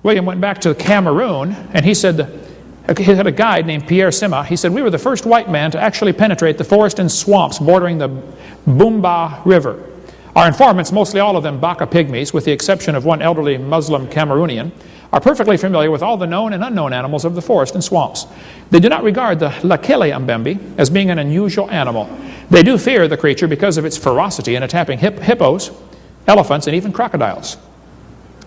William went back to Cameroon, and he said, he had a guide named Pierre Sima. He said, we were the first white man to actually penetrate the forest and swamps bordering the Bumba River. Our informants, mostly all of them Baka pygmies, with the exception of one elderly Muslim Cameroonian, are perfectly familiar with all the known and unknown animals of the forest and swamps. They do not regard the Lakele Mbembe as being an unusual animal. They do fear the creature because of its ferocity in attacking hippos, elephants, and even crocodiles.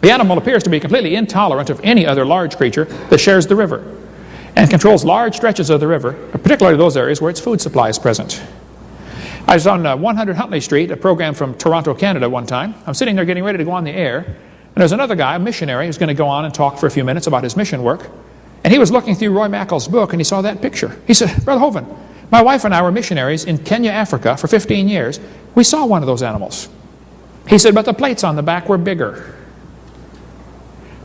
The animal appears to be completely intolerant of any other large creature that shares the river and controls large stretches of the river, particularly those areas where its food supply is present. I was on 100 Huntley Street, a program from Toronto, Canada one time. I'm sitting there getting ready to go on the air, and there's another guy, a missionary, who's going to go on and talk for a few minutes about his mission work. And he was looking through Roy Mackall's book, and he saw that picture. He said, Brother Hovind, my wife and I were missionaries in Kenya, Africa for 15 years. We saw one of those animals. He said, but the plates on the back were bigger.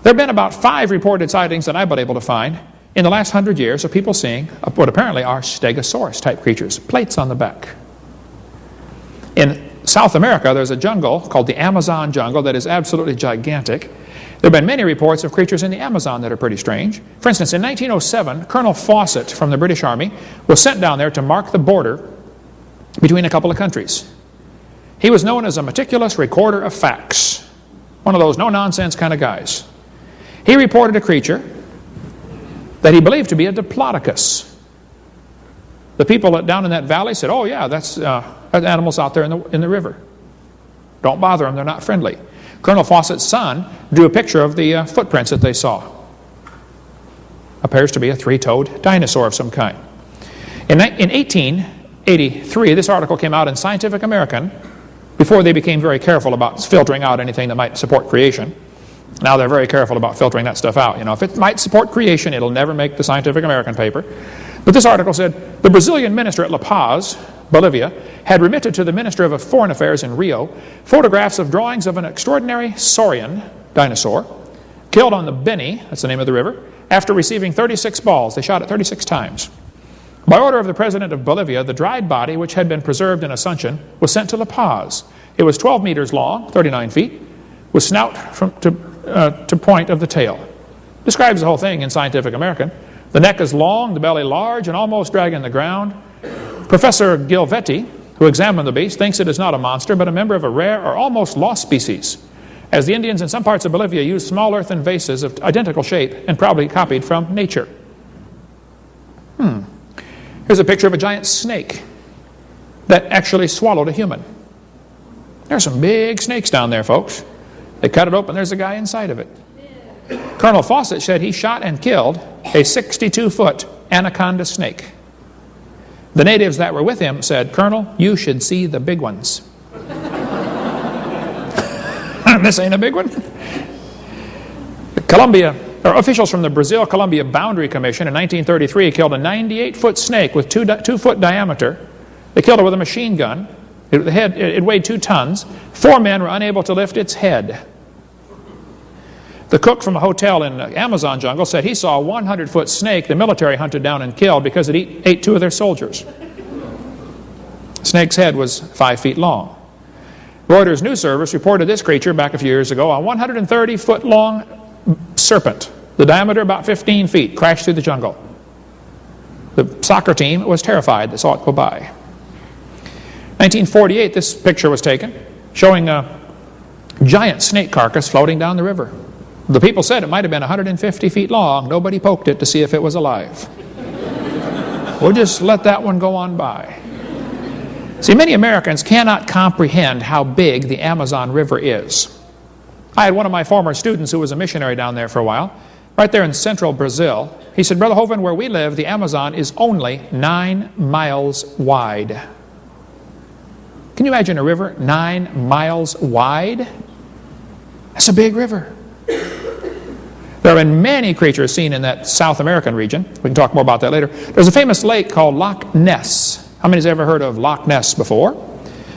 There have been about 5 reported sightings that I've been able to find in the last 100 years of people seeing what apparently are stegosaurus-type creatures, plates on the back. In South America, there's a jungle called the Amazon jungle that is absolutely gigantic. There have been many reports of creatures in the Amazon that are pretty strange. For instance, in 1907, Colonel Fawcett from the British Army was sent down there to mark the border between a couple of countries. He was known as a meticulous recorder of facts, one of those no-nonsense kind of guys. He reported a creature that he believed to be a diplodocus. The people down in that valley said, oh yeah, that's animals out there in the river. Don't bother them, they're not friendly. Colonel Fawcett's son drew a picture of the footprints that they saw. Appears to be a 3-toed dinosaur of some kind. In 1883, this article came out in Scientific American before they became very careful about filtering out anything that might support creation. Now they're very careful about filtering that stuff out. You know, if it might support creation, it'll never make the Scientific American paper. But this article said, the Brazilian minister at La Paz, Bolivia, had remitted to the Minister of Foreign Affairs in Rio photographs of drawings of an extraordinary saurian dinosaur killed on the Beni, that's the name of the river, after receiving 36 balls. They shot it 36 times. By order of the President of Bolivia, the dried body, which had been preserved in Asuncion, was sent to La Paz. It was 12 meters long, 39 feet, with snout to point of the tail. Describes the whole thing in Scientific American. The neck is long, the belly large, and almost dragging the ground. Professor Gilvetti, who examined the beast, thinks it is not a monster, but a member of a rare or almost lost species, as the Indians in some parts of Bolivia use small earthen vases of identical shape and probably copied from nature. Here's a picture of a giant snake that actually swallowed a human. There's some big snakes down there, folks. They cut it open, there's a guy inside of it. Colonel Fawcett said he shot and killed a 62-foot anaconda snake. The natives that were with him said, Colonel, you should see the big ones. This ain't a big one. Officials from the Brazil-Colombia Boundary Commission in 1933 killed a 98-foot snake with 2-foot diameter. They killed it with a machine gun. It weighed 2 tons. 4 men were unable to lift its head. The cook from a hotel in the Amazon jungle said he saw a 100-foot snake the military hunted down and killed because it ate 2 of their soldiers. The snake's head was 5 feet long. Reuters news service reported this creature back a few years ago, a 130-foot-long serpent, the diameter about 15 feet, crashed through the jungle. The soccer team was terrified. They saw it go by. 1948, this picture was taken, showing a giant snake carcass floating down the river. The people said it might have been 150 feet long. Nobody poked it to see if it was alive. We'll just let that one go on by. See, many Americans cannot comprehend how big the Amazon River is. I had one of my former students who was a missionary down there for a while, right there in central Brazil. He said, Brother Hovind, where we live, the Amazon is only 9 miles wide. Can you imagine a river 9 miles wide? That's a big river. There have been many creatures seen in that South American region. We can talk more about that later. There's a famous lake called Loch Ness. How many has ever heard of Loch Ness before?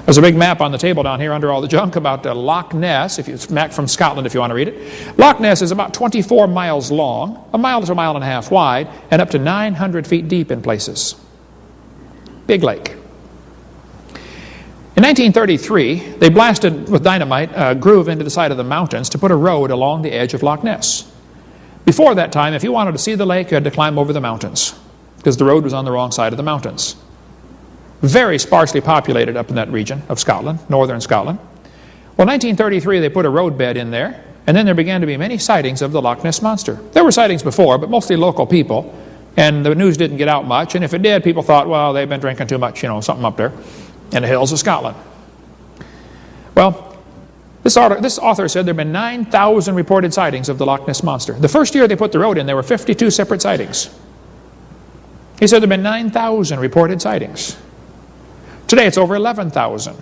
There's a big map on the table down here under all the junk about Loch Ness. It's a map from Scotland if you want to read it. Loch Ness is about 24 miles long, a mile to a mile and a half wide, and up to 900 feet deep in places. Big lake. In 1933, they blasted with dynamite a groove into the side of the mountains to put a road along the edge of Loch Ness. Before that time, if you wanted to see the lake, you had to climb over the mountains because the road was on the wrong side of the mountains. Very sparsely populated up in that region of Scotland, northern Scotland. Well, 1933, they put a roadbed in there, and then there began to be many sightings of the Loch Ness Monster. There were sightings before, but mostly local people, and the news didn't get out much, and if it did, people thought, well, they've been drinking too much, something up there in the hills of Scotland. Well, this author said there have been 9,000 reported sightings of the Loch Ness Monster. The first year they put the road in, there were 52 separate sightings. He said there have been 9,000 reported sightings. Today it's over 11,000.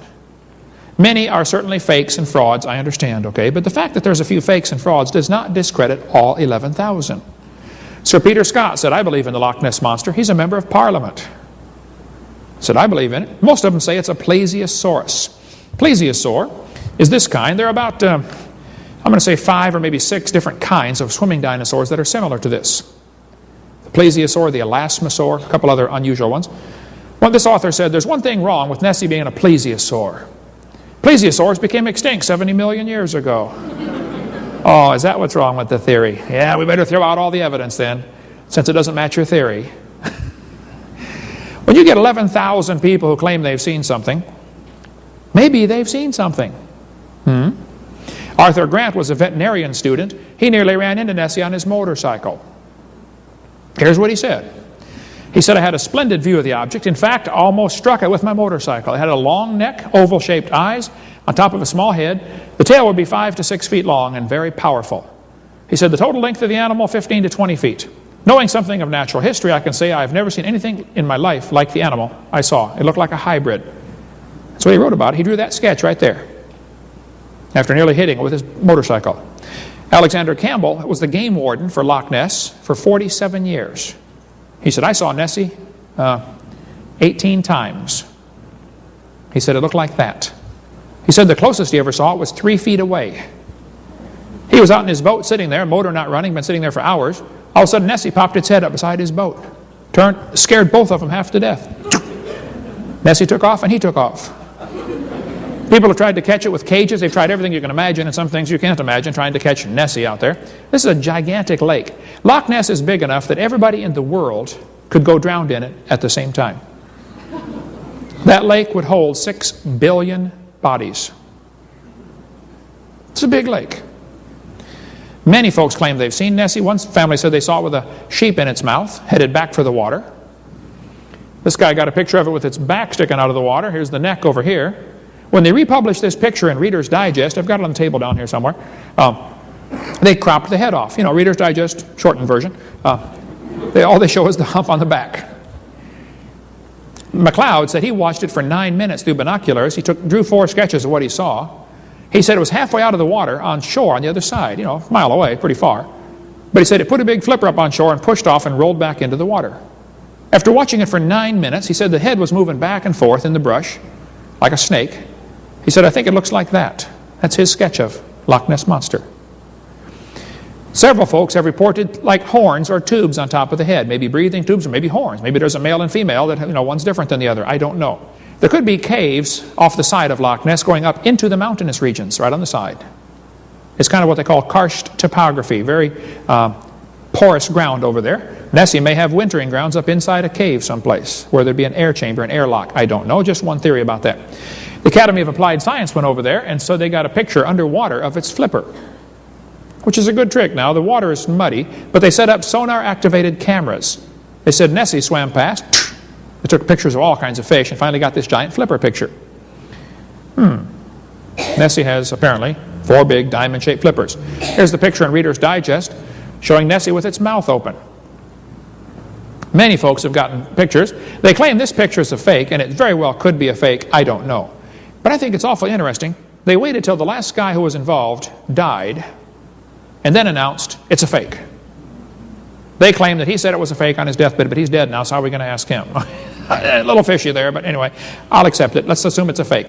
Many are certainly fakes and frauds, I understand, okay? But the fact that there's a few fakes and frauds does not discredit all 11,000. Sir Peter Scott said, I believe in the Loch Ness Monster. He's a member of Parliament. Said, I believe in it. Most of them say it's a plesiosaurus. Plesiosaur is this kind. There are about, I'm going to say 5 or maybe 6 different kinds of swimming dinosaurs that are similar to this. The plesiosaur, the elasmosaur, a couple other unusual ones. Well, this author said there's one thing wrong with Nessie being a plesiosaur. Plesiosaurs became extinct 70 million years ago. Oh, is that what's wrong with the theory? Yeah, we better throw out all the evidence then, since it doesn't match your theory. When you get 11,000 people who claim they've seen something, maybe they've seen something. Arthur Grant was a veterinarian student. He nearly ran into Nessie on his motorcycle. Here's what he said. He said, I had a splendid view of the object. In fact, I almost struck it with my motorcycle. It had a long neck, oval-shaped eyes, on top of a small head. The tail would be 5 to 6 feet long and very powerful. He said the total length of the animal, 15 to 20 feet. Knowing something of natural history, I can say I've never seen anything in my life like the animal I saw. It looked like a hybrid. That's what he wrote about. He drew that sketch right there after nearly hitting it with his motorcycle. Alexander Campbell was the game warden for Loch Ness for 47 years. He said, I saw Nessie 18 times. He said it looked like that. He said the closest he ever saw it was 3 feet away. He was out in his boat sitting there, motor not running, been sitting there for hours. All of a sudden Nessie popped its head up beside his boat. Scared both of them half to death. Nessie took off and he took off. People have tried to catch it with cages. They've tried everything you can imagine and some things you can't imagine trying to catch Nessie out there. This is a gigantic lake. Loch Ness is big enough that everybody in the world could go drowned in it at the same time. That lake would hold 6 billion bodies. It's a big lake. Many folks claim they've seen Nessie. One family said they saw it with a sheep in its mouth, headed back for the water. This guy got a picture of it with its back sticking out of the water. Here's the neck over here. When they republished this picture in Reader's Digest, I've got it on the table down here somewhere, they cropped the head off. Reader's Digest, shortened version. All they show is the hump on the back. MacLeod said he watched it for 9 minutes through binoculars. He drew 4 sketches of what he saw. He said it was halfway out of the water on shore on the other side, a mile away, pretty far. But he said it put a big flipper up on shore and pushed off and rolled back into the water. After watching it for 9 minutes, he said the head was moving back and forth in the brush like a snake. He said, I think it looks like that. That's his sketch of Loch Ness Monster. Several folks have reported like horns or tubes on top of the head, maybe breathing tubes or maybe horns. Maybe there's a male and female that, one's different than the other. I don't know. There could be caves off the side of Loch Ness going up into the mountainous regions right on the side. It's kind of what they call karst topography, very porous ground over there. Nessie may have wintering grounds up inside a cave someplace where there'd be an air chamber, an airlock. I don't know, just one theory about that. The Academy of Applied Science went over there, and so they got a picture underwater of its flipper, which is a good trick now. The water is muddy, but they set up sonar-activated cameras. They said Nessie swam past. They took pictures of all kinds of fish and finally got this giant flipper picture. Nessie has, apparently, 4 big diamond-shaped flippers. Here's the picture in Reader's Digest showing Nessie with its mouth open. Many folks have gotten pictures. They claim this picture is a fake, and it very well could be a fake. I don't know. But I think it's awfully interesting. They waited till the last guy who was involved died and then announced it's a fake. They claim that he said it was a fake on his deathbed, but he's dead now, so how are we going to ask him? A little fishy there, but anyway, I'll accept it. Let's assume it's a fake.